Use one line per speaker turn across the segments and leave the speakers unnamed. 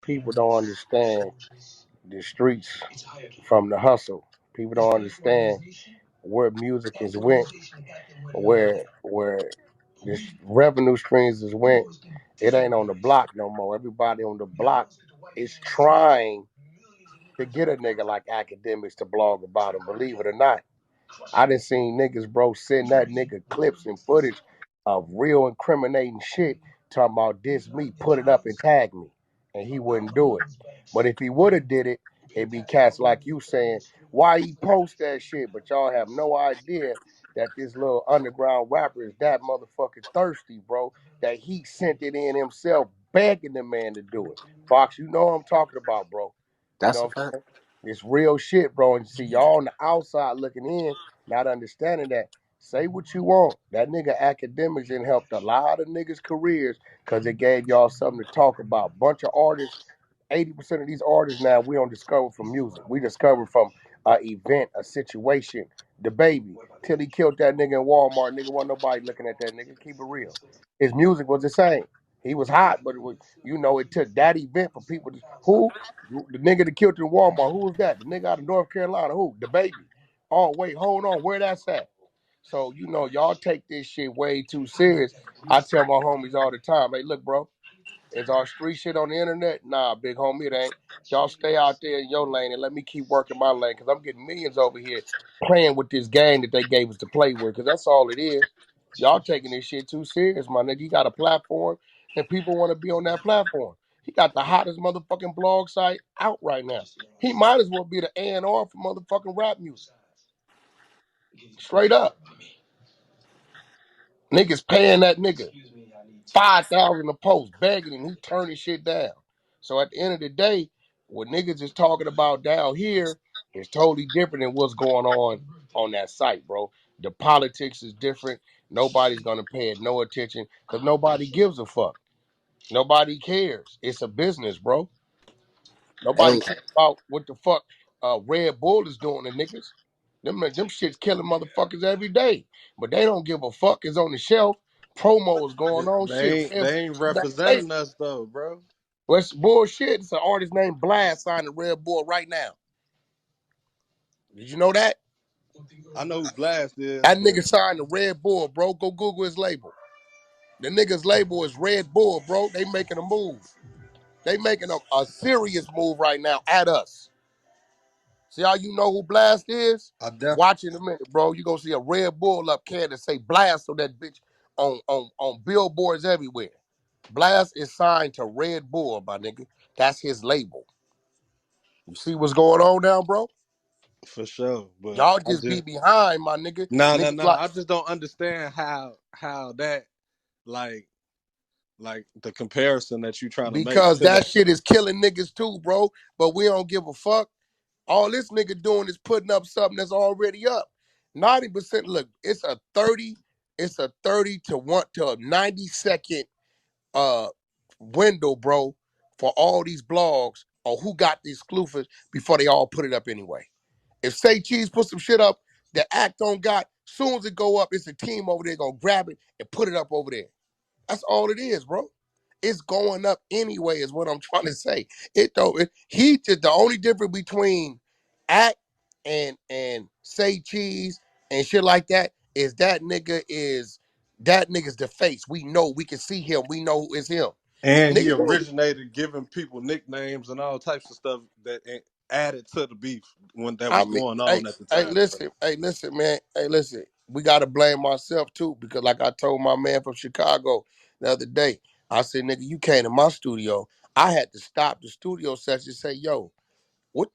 People don't understand the streets from the hustle. People don't understand where music is went, where this revenue streams is went. It ain't on the block no more. Everybody on the block is trying to get a nigga like academics to blog about him. Believe it or not, I done seen niggas, bro, send that nigga clips and footage of real incriminating shit, talking about this me, put it up and tag me, and he wouldn't do it. But if he would have did it, it'd be cats like you saying, why he post that shit? But y'all have no idea that this little underground rapper is that motherfucking thirsty, bro, that he sent it in himself, begging the man to do it. Fox, you know what I'm talking about, bro. You
That's
know
a
what I'm
fact.
saying? It's real shit, bro. And see, y'all on the outside looking in, not understanding that. Say what you want. That nigga academics and helped a lot of niggas' careers because it gave y'all something to talk about. Bunch of artists, 80% of these artists now, we don't discover from music. We discover from a event, a situation. The baby. Till he killed that nigga in Walmart. Nigga wasn't nobody looking at that nigga. Keep it real. His music was the same. He was hot, but it was, it took that event for people to who? The nigga that killed in Walmart. Who was that? The nigga out of North Carolina. Who? The baby. Oh, wait, hold on. Where that's at? So, y'all take this shit way too serious. I tell my homies all the time, hey, look, bro, is our street shit on the internet? Nah, big homie, it ain't. Y'all stay out there in your lane and let me keep working my lane because I'm getting millions over here playing with this game that they gave us to play with because that's all it is. Y'all taking this shit too serious, my nigga. You got a platform and people want to be on that platform. He got the hottest motherfucking blog site out right now. He might as well be the A&R for motherfucking rap music. Straight up. Niggas paying that nigga 5,000 a post, begging him. He turning shit down. So at the end of the day, what niggas is talking about down here is totally different than what's going on that site, bro. The politics is different. Nobody's gonna pay it no attention because nobody gives a fuck. Nobody cares. It's a business, bro. Nobody
And
cares about what the fuck Red Bull is doing to niggas. Them shit's killing motherfuckers every day. But they don't give a fuck. It's on the shelf. Promo is going on. Shit,
They ain't
hey,
representing us though, bro.
what's bullshit? It's an artist named Blast signed to Red Bull right now. Did you know that?
I know who Blast is,
That
but
nigga signed to Red Bull, bro. Go Google his label. The nigga's label is Red Bull, bro. They making a move. They making a serious move right now at us. See how you know who Blast is?
I definitely.
Watch in a minute, bro. You gonna see a Red Bull up can that say Blast on that bitch on billboards everywhere. Blast is signed to Red Bull, my nigga. That's his label. You see what's going on now, bro?
for sure. But
Y'all
I
just be
just
behind, my nigga. Niggas
no.
like
I just don't understand how that like like the comparison that you trying to make
because
to
that
that.
shit is killing niggas too, bro. But we don't give a fuck. All this nigga doing is putting up something that's already up. 90%, look, it's a 30 to 90 second uh window, bro, for all these blogs on who got the exclusives before they all put it up anyway. If Say Cheese put some shit up that Act on got, soon as it go up, it's a team over there gonna grab it and put it up over there. That's all it is, bro. It's going up anyway, is what I'm trying to say. It though he just the only difference between Act and Say Cheese and shit like that is that nigga's the face. We know we can see him. We know it's him.
And he
Niggas don't.
originated giving people nicknames and all types of stuff that added to the beef when that
I
was
mean,
going on at the time.
hey, listen, man. Hey, listen. We gotta blame myself too, because like I told my man from Chicago the other day, I said, nigga, you came to my studio. I had to stop the studio session and say, yo,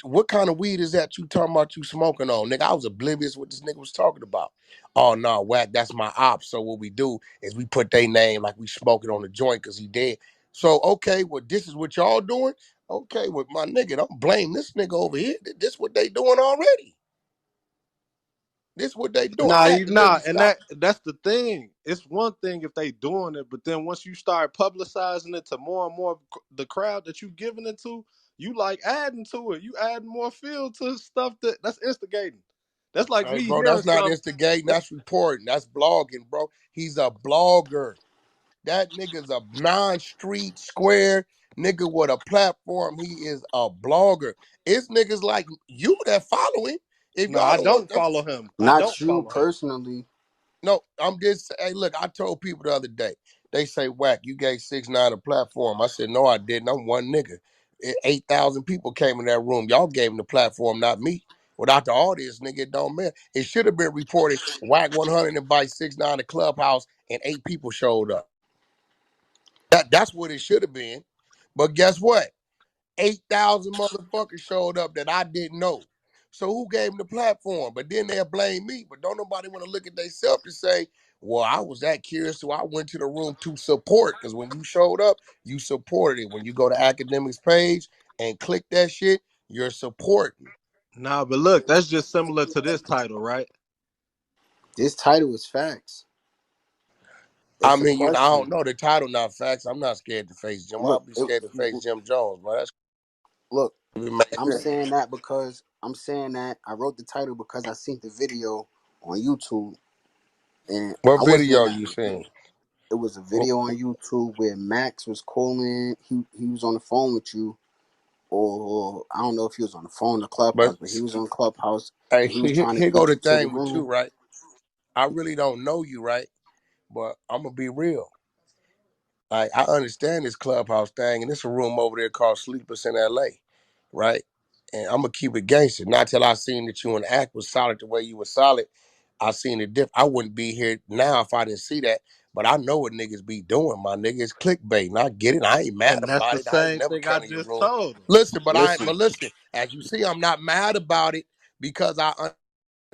what kind of weed is that you talking about you smoking on? Nigga, I was oblivious what this nigga was talking about. Oh no, whack, that's my op. So what we do is we put their name like we smoking on the joint because he dead. So okay, well, this is what y'all doing. Okay, with my nigga, don't blame this nigga over here. This what they doing already. This what they doing.
Nah,
I had to literally
and
stop.
that's the thing. It's one thing if they doing it, but then once you start publicizing it to more and more the crowd that you giving it to, you like adding to it. You adding more feel to stuff that's instigating. That's like
Hey,
me
bro,
hearing
that's not
stuff.
instigating.
That,
That's reporting. That's blogging, bro. He's a blogger. That nigga's a non-street square. nigga with a platform. He is a blogger. It's niggas like you that follow him. If
No,
y'all
I
don't want
don't
them,
follow him. I don't
Not you
follow him.
personally.
no, I'm just hey, look, I told people the other day, they say, Wack, you gave 6ix9ine a platform. I said, no, I didn't. I'm one nigga. 8,000 people came in that room. Y'all gave him the platform, not me. Without the audience, nigga, it don't matter. It should have been reported. Wack 100 invite 6ix9ine to Clubhouse, and 8 people showed up. That's what it should have been. But guess what? 8,000 motherfuckers showed up that I didn't know. So who gave them the platform? But then they'll blame me. But don't nobody want to look at themselves to say, well, I was that curious, so I went to the room to support. Because when you showed up, you supported it. When you go to academics page and click that shit, you're supporting.
Nah, but look, that's just similar to this title, right?
This title is facts.
I
It's a
mean, I don't
question.
know. The title not facts. I'm not scared to face Jim. I'll
Look,
be scared to face Jim Jones, but that's
look.
it makes
I'm
sense.
saying that because I'm saying that I wrote the title because I seen the video on YouTube, and
What
I wasn't
video
even.
you seen?
It was a video on YouTube where Max was calling. He was on the phone with you, or I don't know if he was on the phone or
But
Clubhouse, but he was on Clubhouse
hey,
and he was
here,
trying to
here go
get
the
you to the
thing with you,
room.
right? I really don't know you, right? But I'm gonna be real. Like I understand this clubhouse thing, and it's a room over there called Sleepers in LA, right? And I'm gonna keep it gangster. Not till I seen that you and act was solid the way you were solid. I seen it different. I wouldn't be here now if I didn't see that. But I know what niggas be doing. My niggas clickbait, and I get it. I ain't mad
And that's
about
the
it. I ain't
same
never
thing I
came to your
just
room.
told him.
Listen,
Listen,
but listen. As you see, I'm not mad about it because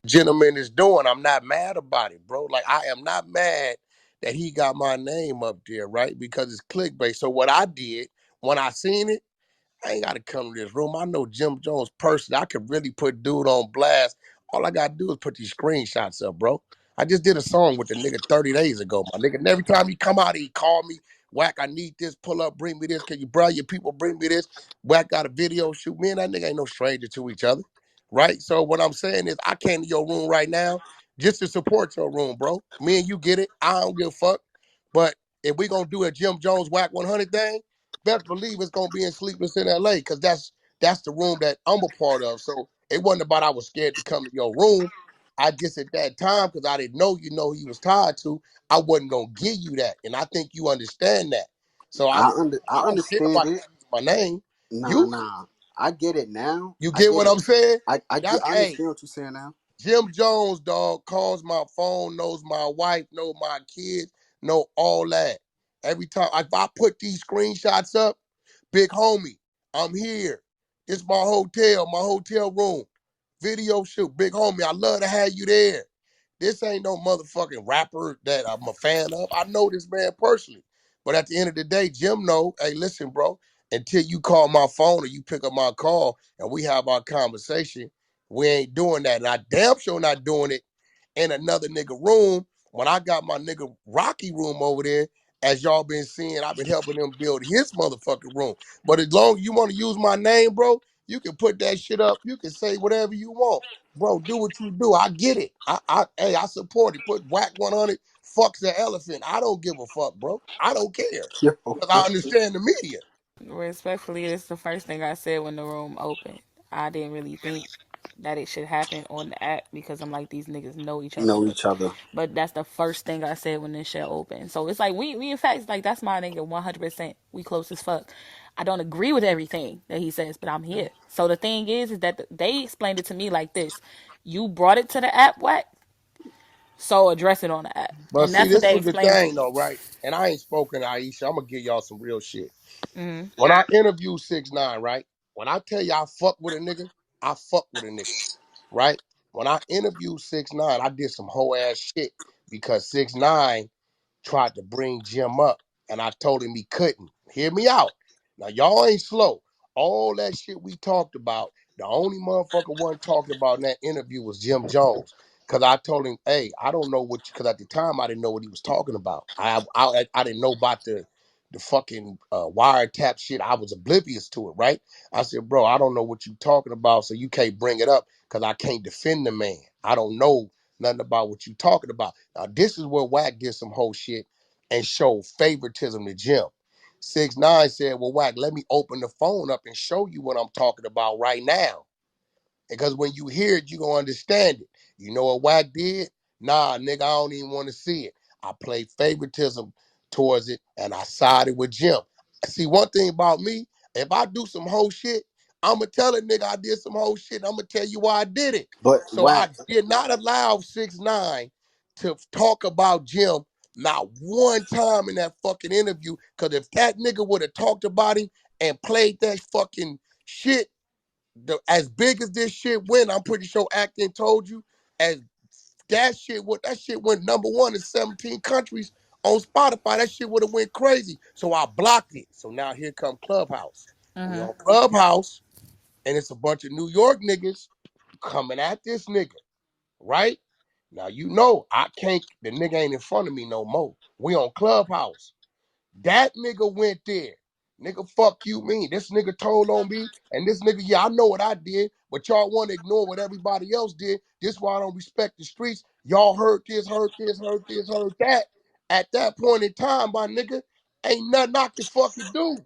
gentleman is doing. I'm not mad about it, bro. Like I am not mad that he got my name up there, right? Because it's clickbait. So what I did when I seen it, I ain't gotta come to this room. I know Jim Jones personally. I could really put dude on blast. All I gotta do is put these screenshots up, bro. I just did a song with the nigga 30 days ago, my nigga. And every time he come out, he call me, Wack, I need this, pull up, bring me this. Can you bro your people bring me this? Wack got a video shoot. Me and that nigga ain't no stranger to each other. Right? So what I'm saying is I came to your room right now just to support your room, bro. Me and you get it. I don't give a fuck. But if we gonna do a Jim Jones Whack 100 thing, best believe it's gonna be in Sleepless in LA because that's the room that I'm a part of. So it wasn't about I was scared to come to your room. I just at that time, because I didn't know you know he was tied to, I wasn't gonna give you that. And I think you understand that. So
I
I don't care
understand
about you
it.
using my name.
Nah,
You
nah. I get it now.
you
I
get
get
what
it.
I'm saying?
I get.
That's
I
hey,
understand what you're saying now.
Jim Jones, dog, calls my phone, knows my wife, know my kids, know all that. Every time if I put these screenshots up, big homie, I'm here. It's my hotel room. Video shoot, big homie. I love to have you there. This ain't no motherfucking rapper that I'm a fan of. I know this man personally. But at the end of the day, Jim know, hey, listen, bro, until you call my phone or you pick up my call and we have our conversation, we ain't doing that. And I damn sure not doing it in another nigga room when I got my nigga Rocky room over there. As y'all been seeing, I've been helping him build his motherfucking room. But as long as you want to use my name, bro, you can put that shit up. You can say whatever you want. Bro, do what you do. I get it. Hey, I support it. Put whack 100, fucks the elephant. I don't give a fuck, bro. I don't care.
Yo,
Because I understand the media.
Respectfully, this is the first thing I said when the room opened. I didn't really think that it should happen on the app because I'm like, these niggas know each other.
know each other.
But that's the first thing I said when this shit opened. So it's like we in fact like that's my nigga 100%. We close as fuck. I don't agree with everything that he says, but I'm here. So the thing is that they explained it to me like this: you brought it to the app, what? So address it on the app,
But
and
see,
that's what
this
they
was the
explained to
thing
me.
though, right? And I ain't spoken to Aisha. I'm gonna give y'all some real shit. When I interview 6ix9ine, right? When I tell you I fuck with a nigga, I fuck with a nigga, right? When I interviewed 6ix9ine, I did some whole ass shit because 6ix9ine tried to bring Jim up, and I told him he couldn't. Hear me out. Now y'all ain't slow. All that shit we talked about, the only motherfucker wasn't talking about in that interview was Jim Jones. Cause I told him, hey, I don't know what you, cause at the time I didn't know what he was talking about. I didn't know about the fucking wiretap shit. I was oblivious to it, right? I said, bro, I don't know what you talking about, so you can't bring it up because I can't defend the man. I don't know nothing about what you talking about. Now, this is where Wack did some whole shit and showed favoritism to Jim. 6ix9ine said, well, Wack, let me open the phone up and show you what I'm talking about right now. Because when you hear it, you gonna understand it. You know what Wack did? Nah, nigga, I don't even want to see it. I played favoritism towards it, and I sided with Jim. See, one thing about me, if I do some whole shit, I'ma tell a nigga I did some whole shit. I'ma tell you why I did it.
But
So I
Wack,
did not allow 6ix9ine to talk about Jim not one time in that fucking interview. Cause if that nigga would have talked about him and played that fucking shit, as big as this shit went, I'm pretty sure Acting told you, as that shit went #1 in 17 countries on Spotify. That shit would have went crazy. So I blocked it. So now here come Clubhouse. We on Clubhouse, and it's a bunch of New York niggas coming at this nigga, right? Now you know I can't. The nigga ain't in front of me no more. We on Clubhouse. That nigga went there. Nigga, fuck you mean. This nigga told on me, and this nigga, yeah, I know what I did, but y'all want to ignore what everybody else did. This why I don't respect the streets. Y'all heard this, heard this, heard this, heard that. At that point in time, my nigga, ain't nothing I can fucking do.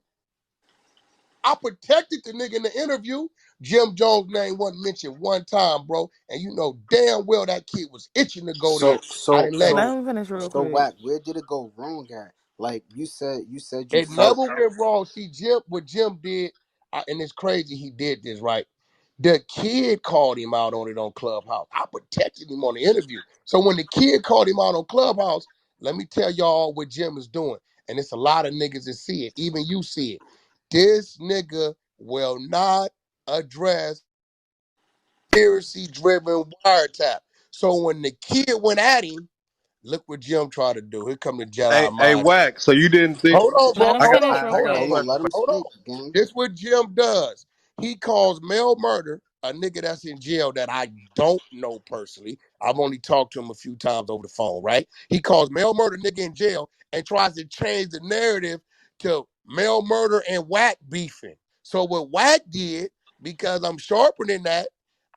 I protected the nigga in the interview. Jim Jones' name wasn't mentioned one time, bro. And you know damn well that kid was itching to go there.
so
I
so
didn't let him.
so
Let him finish real
so
quick.
Wack, where did it go wrong at? Like you said you
It
felt.
never went wrong. See, what Jim did, and it's crazy he did this, right? The kid called him out on it on Clubhouse. I protected him on the interview. So when the kid called him out on Clubhouse, let me tell y'all what Jim is doing. And it's a lot of niggas that see it. Even you see it. This nigga will not address conspiracy-driven wiretap. So when the kid went at him, look what Jim tried to do. Here come the
Hey,
Jedi
hey,
mind.
Wack. So you didn't think?
Hold on,
Let
bro.
him
I got,
Hold
finish
on.
real
I
Hold
got a
on.
Hold
quick.
on, let
question.
him
Hold on.
speak, gang.
This what Jim does. He calls Mel Murder, a nigga that's in jail that I don't know personally. I've only talked to him a few times over the phone, right? He calls Mel Murder nigga in jail and tries to change the narrative to Mel Murder and Wack beefing. So what Wack did, because I'm sharper than that,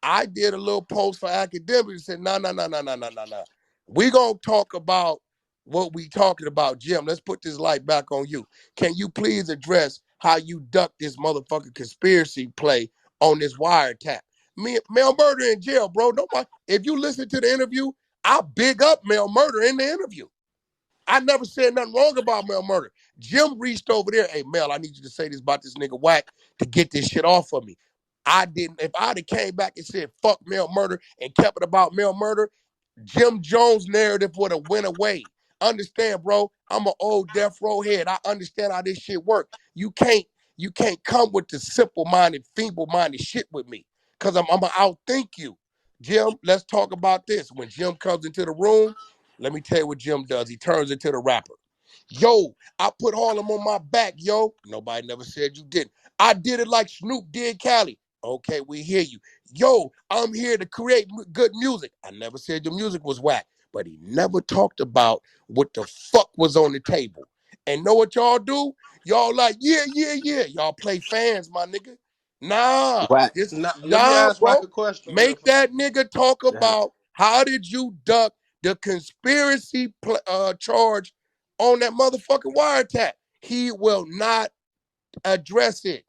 I did a little post for academics and said, no, no, no, no, no, no, no, no. We gonna talk about what we talking about, Jim. Let's put this light back on you. Can you please address how you ducked this motherfucking conspiracy play on this wiretap? Mel Murder in jail, bro. Nobody. If you listen to the interview, I big up Mel Murder in the interview. I never said nothing wrong about Mel Murder. Jim reached over there. Hey, Mel, I need you to say this about this nigga Wack to get this shit off of me. I didn't. If I'd have came back and said fuck Mel Murder and kept it about Mel Murder, Jim Jones' narrative would have went away. Understand, bro? I'm an old death row head. I understand how this shit work. You can't come with the simple-minded, feeble-minded shit with me. Cause I'm gonna outthink you. Jim, let's talk about this. When Jim comes into the room, let me tell you what Jim does. He turns into the rapper. Yo, I put Harlem on my back, yo. Nobody never said you didn't. I did it like Snoop did Cali. Okay, we hear you. Yo, I'm here to create good music. I never said your music was whack, but he never talked about what the fuck was on the table. And know what y'all do? Y'all like, yeah, yeah, yeah. Y'all play fans, my nigga. Nah,
Wack,
Now, let me
nah,
ask Wack
bro.
a question real
Make
fast.
that nigga talk
go ahead.
about how did you duck the conspiracy charge on that motherfucking wiretap. He will not address it.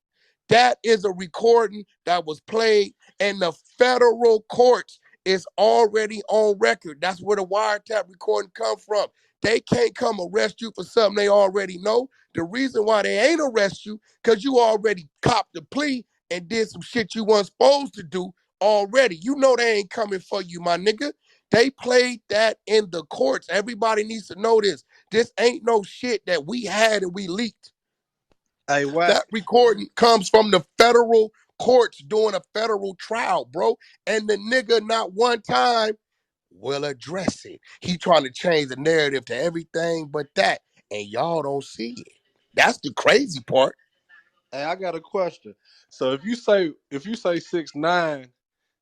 That is a recording that was played in the federal courts. It's already on record. That's where the wiretap recording come from. They can't come arrest you for something they already know. The reason why they ain't arrest you, because you already copped the plea and did some shit you weren't supposed to do already. You know they ain't coming for you, my nigga. They played that in the courts. Everybody needs to know this. This ain't no shit that we had and we leaked.
Hey, Wack.
That recording comes from the federal courts doing a federal trial, bro. And the nigga not one time will address it. He trying to change the narrative to everything but that. And y'all don't see it. That's the crazy part.
Hey, I got a question. So if you say 6ix9ine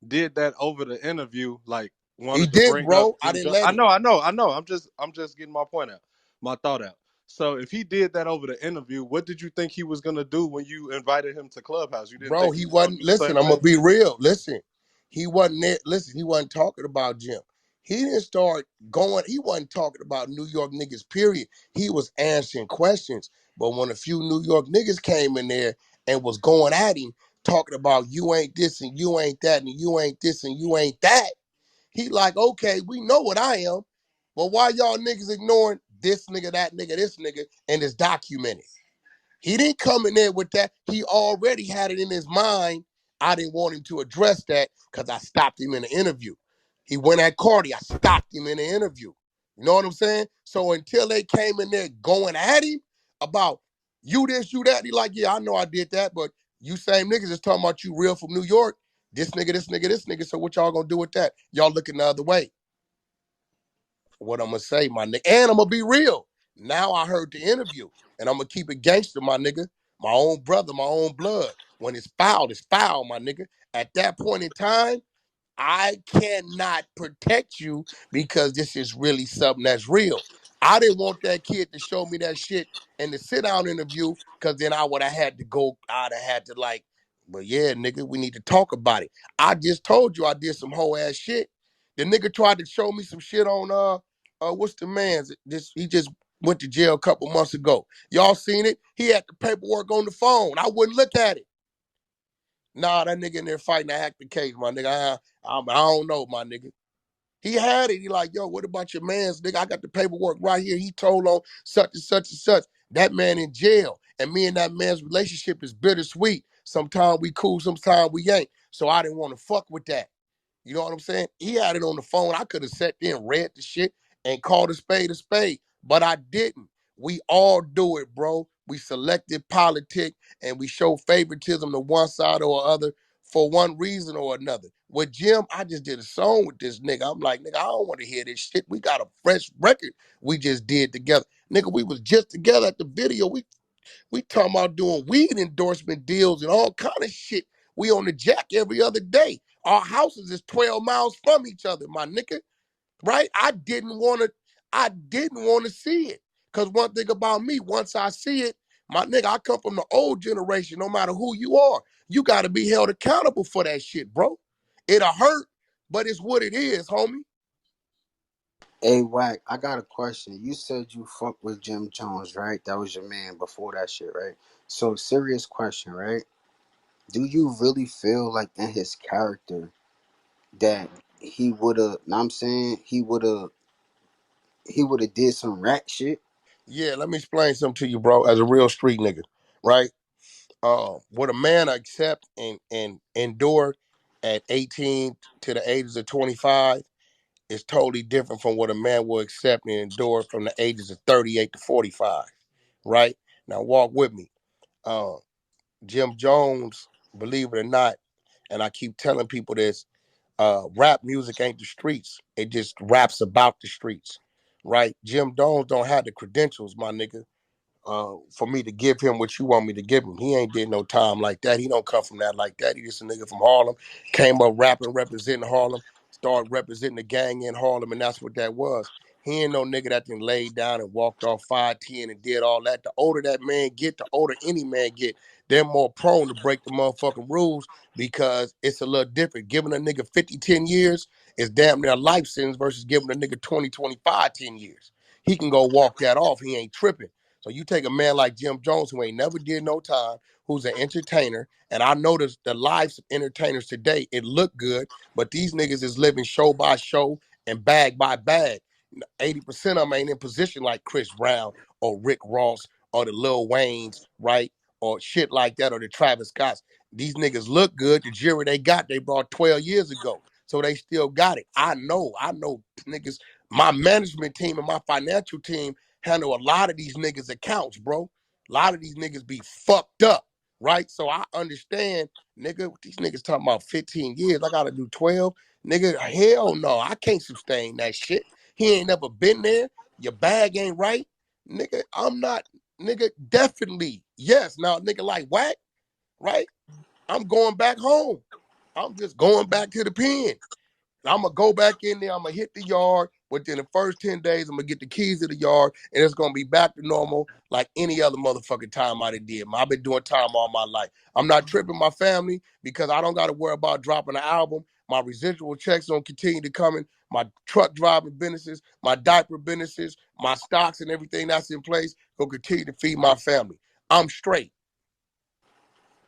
did that over the interview, like
He
wanted to
did,
bring up
bro. I
Jim
didn't
Jones.
let him.
I know. I'm just getting my point out, my thought out. So if he did that over the interview, what did you think he was gonna do when you invited him to Clubhouse? You didn't
Bro,
think he
he
was gonna
wasn't.
do the
Listen,
same
I'm gonna
thing?
be real. Listen, he wasn't there. Listen, he wasn't talking about Jim. He didn't start going, he wasn't talking about New York niggas, period. He was answering questions. But when a few New York niggas came in there and was going at him, talking about you ain't this and you ain't that and you ain't this and you ain't that, he like, okay, we know what I am, but why y'all niggas ignoring this nigga, that nigga, this nigga, and it's documented? He didn't come in there with that. He already had it in his mind. I didn't want him to address that because I stopped him in the interview. He went at Cardi. I stopped him in the interview. You know what I'm saying? So until they came in there going at him about you this, you that, he like, yeah, I know I did that, but you same niggas is talking about you real from New York. This nigga, this nigga, this nigga. So what y'all gonna do with that? Y'all looking the other way. What I'm gonna say, my nigga, and I'm gonna be real. Now I heard the interview, and I'm gonna keep it gangster, my nigga. My own brother, my own blood. When it's foul, my nigga. At that point in time, I cannot protect you because this is really something that's real. I didn't want that kid to show me that shit in the sit down interview because then I would have had to go, I'd have had to like, but yeah, nigga, we need to talk about it. I just told you I did some whole ass shit. The nigga tried to show me some shit on what's the man's this he just went to jail a couple months ago. Y'all seen it? He had the paperwork on the phone. I wouldn't look at it. Nah, that nigga in there fighting to hack the case, my nigga. I don't know, my nigga. He had it. He like, yo, what about your man's nigga? I got the paperwork right here. He told on such and such and such. That man in jail. And me and that man's relationship is bittersweet. Sometimes we cool, sometimes we ain't. So I didn't want to fuck with that. You know what I'm saying? He had it on the phone. I could have sat there and read the shit and called a spade, but I didn't. We all do it, bro. We selective politic and we show favoritism to one side or other for one reason or another. With Jim, I just did a song with this nigga. I'm like, nigga, I don't want to hear this shit. We got a fresh record we just did together. Nigga, we was just together at the video. We talking about doing weed endorsement deals and all kind of shit. We on the jack every other day. Our houses is 12 miles from each other, my nigga. Right? I didn't want to see it. Cause one thing about me, once I see it, my nigga, I come from the old generation, no matter who you are. You gotta be held accountable for that shit, bro. It'll hurt, but it's what it is, homie.
Hey, Wack, I got a question. You said you fucked with Jim Jones, right? That was your man before that shit, right? So, serious question, right? Do you really feel like in his character that he would have, I'm saying, he would have did some rat shit?
Yeah, let me explain something to you, bro, as a real street nigga, right? What a man accept and endure at 18 to the ages of 25 is totally different from what a man will accept and endure from the ages of 38 to 45, right? Now walk with me. Uh, Jim Jones, believe it or not, and I keep telling people this, rap music ain't the streets. It just raps about the streets, right? Jim Jones don't have the credentials, my nigga, for me to give him what you want me to give him. He ain't did no time like that. He don't come from that like that. He just a nigga from Harlem, came up rapping, representing Harlem, started representing the gang in Harlem, and that's what that was. He ain't no nigga that then laid down and walked off 5'10" and did all that. The older that man get, the older any man get, they're more prone to break the motherfucking rules because it's a little different. Giving a nigga 50, 10 years is damn near a life sentence versus giving a nigga 20, 25, 10 years. He can go walk that off. He ain't tripping. So you take a man like Jim Jones, who ain't never did no time, who's an entertainer, and I noticed the lives of entertainers today, it look good, but these niggas is living show by show and bag by bag. 80% of them ain't in position like Chris Brown or Rick Ross or the Lil Waynes, right? Or shit like that, or the Travis Scotts. These niggas look good. The jury they brought 12 years ago. So they still got it. I know niggas, my management team and my financial team handle a lot of these niggas' accounts, bro. A lot of these niggas be fucked up, right? So I understand, nigga, these niggas talking about 15 years. I gotta do 12. Nigga, hell no, I can't sustain that shit. He ain't never been there. Your bag ain't right. Nigga, I'm not, nigga, definitely. Yes. Now, nigga like Wack, right? I'm going back home. I'm just going back to the pen. I'm gonna go back in there. I'm gonna hit the yard. Within the first 10 days, I'm gonna get the keys to the yard, and it's gonna be back to normal like any other motherfucking time I did. I've been doing time all my life. I'm not tripping my family because I don't gotta worry about dropping an album. My residual checks don't continue to come in. my truck driving businesses, my diaper businesses, my stocks and everything that's in place gonna continue to feed my family. I'm straight.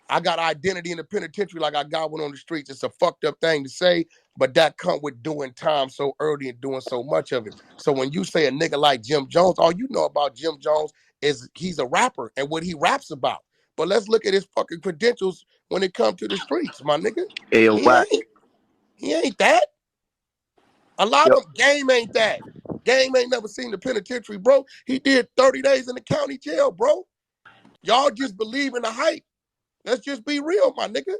I got identity in the penitentiary like I got one on the streets. It's a fucked up thing to say, but that come with doing time so early and doing so much of it. So when you say a nigga like Jim Jones, all you know about Jim Jones is he's a rapper and what he raps about. But let's look at his fucking credentials when it comes to the streets, my nigga.
Hey, yo,
He
wack.
ain't. He ain't that. A lot
Yo,
of them, Game ain't that. Game ain't never seen the penitentiary, bro. He did 30 days in the county jail, bro. Y'all just believe in the hype. Let's just be real, my nigga.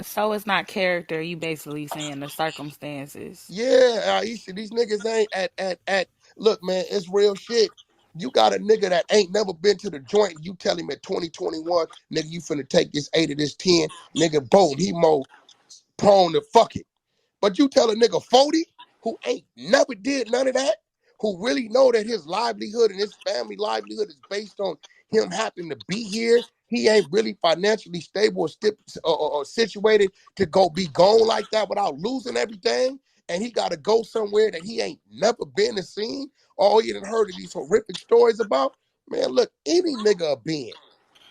So it's not character. You basically saying the circumstances.
Yeah, Aisha, these niggas ain't at. Look, man, it's real shit. You got a nigga that ain't never been to the joint. You tell him at 2021, nigga, you finna take this 8 of this 10. Nigga, boom, he more prone to fuck it. But you tell a nigga 40 who ain't never did none of that, who really know that his livelihood and his family livelihood is based on him happening to be here. He ain't really financially stable or situated to go be gone like that without losing everything. And he got to go somewhere that he ain't never been and seen. All he done heard of these horrific stories about. Man, look, any nigga a being.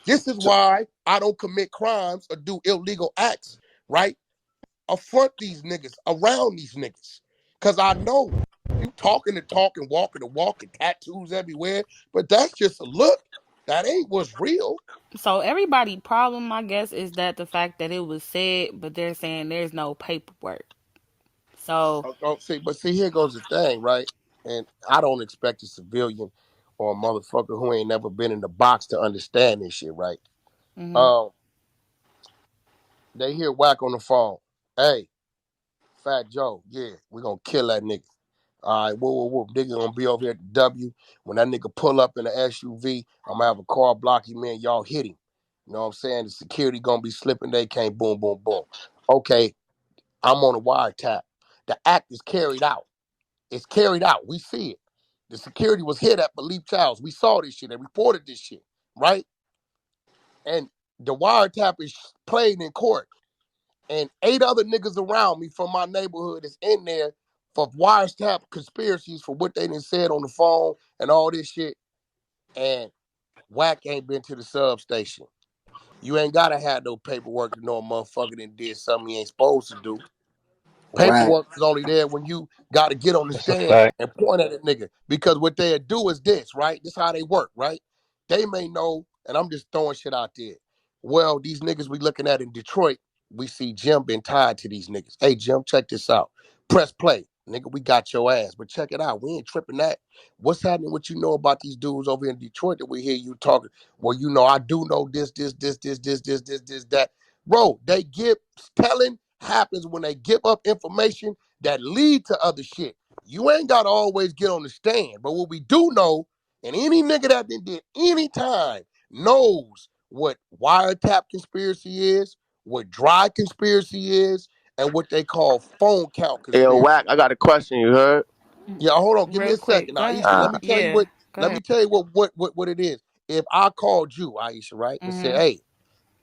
This is
so,
why I don't commit crimes or do illegal acts, right? Affront these niggas, around these niggas. Cause I know you talking the talk and walking the walk and tattoos everywhere, but that's just a look. That ain't what's real.
So everybody problem, I guess, is that the fact that it was said, but they're saying there's no paperwork. So,
See, here goes the thing, right? And I don't expect a civilian or a motherfucker who ain't never been in the box to understand this shit, right?
hmm
Um, they hear whack on the phone. Hey, Fat Joe, yeah, we gonna kill that nigga. All right, whoa. Nigga gonna be over here at the W. When that nigga pull up in the SUV, I'm gonna have a car block him in. Y'all hit him. You know what I'm saying? The security gonna be slipping. They can't boom, boom, boom. Okay, I'm on a wiretap. The act is carried out. It's carried out. We see it. The security was hit at Belief Childs. We saw this shit. They reported this shit, right? And the wiretap is played in court. And 8 other niggas around me from my neighborhood is in there for wiretap conspiracies for what they done said on the phone and all this shit. And whack ain't been to the substation. You ain't gotta have no paperwork to know a motherfucker that did something he ain't supposed to do.
Wack.
Paperwork is only there when you got to get on the
that's a
stand
fact.
and point at a nigga. Because what they'll do is this, right? This is how they work, right? They may know, and I'm just throwing shit out there. Well, these niggas we looking at in Detroit, we see Jim been tied to these niggas. Hey, Jim, check this out. Press play. Nigga, we got your ass. But check it out. We ain't tripping that. What's happening? What you know about these dudes over in Detroit that we hear you talking? Well, you know, I do know this, that. Bro, they give telling happens when they give up information that lead to other shit. You ain't gotta always get on the stand. But what we do know, and any nigga that did any time knows what wiretap conspiracy is, what dry conspiracy is, and what they call phone count
Hey, yo,
conspiracy.
wack. I got a question. You heard?
Yeah, hold on, give me
real
a
quick,
second.
go ahead.
Aisha, let
Ah,
me tell you
Yeah,
what
go
let
ahead.
me tell you what it is. If I called you, Aisha, right, and said,
hmm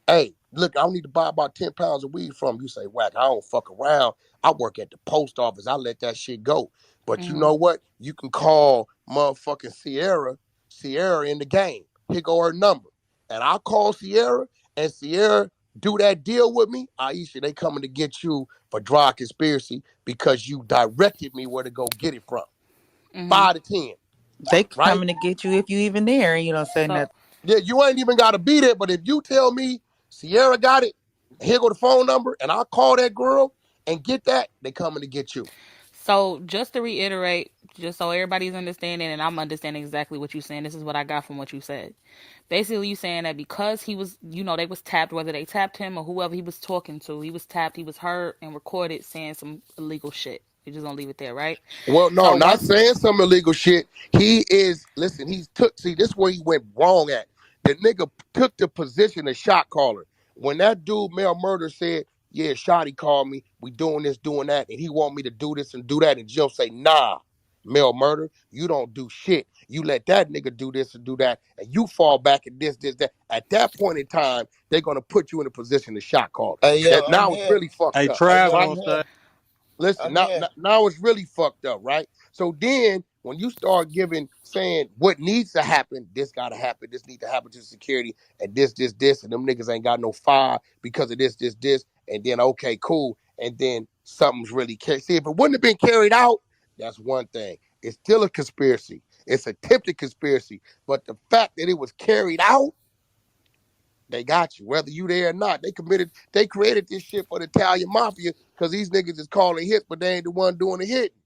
hey, look, I need to buy about 10 pounds of weed from you. Say, whack, I don't fuck around. I work at the post office. I let that shit go. But you
hmm
know what? You can call motherfucking Sierra in the game. Here go her number. And I'll call Sierra, and Sierra do that deal with me. Aisha, they coming to get you for dry conspiracy because you directed me where to go get it from.
hmm
5 to 10,
They
right?
coming to get you if you even there and you don't say
So,
nothing.
Yeah, you ain't even got to be there. But if you tell me Sierra got it, here go the phone number, and I'll call that girl and get that, they coming to get you.
so just to reiterate, just so everybody's understanding, and I'm understanding exactly what you're saying. This is what I got from what you said. Basically, you saying that because he was, they was tapped, whether they tapped him or whoever he was talking to, he was tapped, he was heard and recorded saying some illegal shit. You're just gonna leave it there, right?
Well, no,
So
not
once,
saying some illegal shit. He is, listen, he's took, see, this is where he went wrong at. The nigga took the position of shot caller. When that dude, Mel Murder, said, yeah, Shotty called me, we doing this, doing that, and he want me to do this and do that, and Jim say, nah, Mel Murder, you don't do shit. You let that nigga do this and do that, and you fall back at this, that. At that point in time, they're gonna put you in a position of shot caller.
Hey yo,
That
I'm
now it's
here.
really fucked
Hey,
up,
Hey
Trav
yo,
right?
I'm
on
here.
stage.
Listen, now it's really fucked up, right? So then when you start saying what needs to happen, this gotta happen, this need to happen to security, and this, and them niggas ain't got no fire because of this, and then okay, cool, and then something's really see if it wouldn't have been carried out, that's one thing. It's still a conspiracy. It's a attempted conspiracy, but the fact that it was carried out, they got you, whether you there or not. They created this shit for the Italian mafia because these niggas is calling hits, but they ain't the one doing the hitting.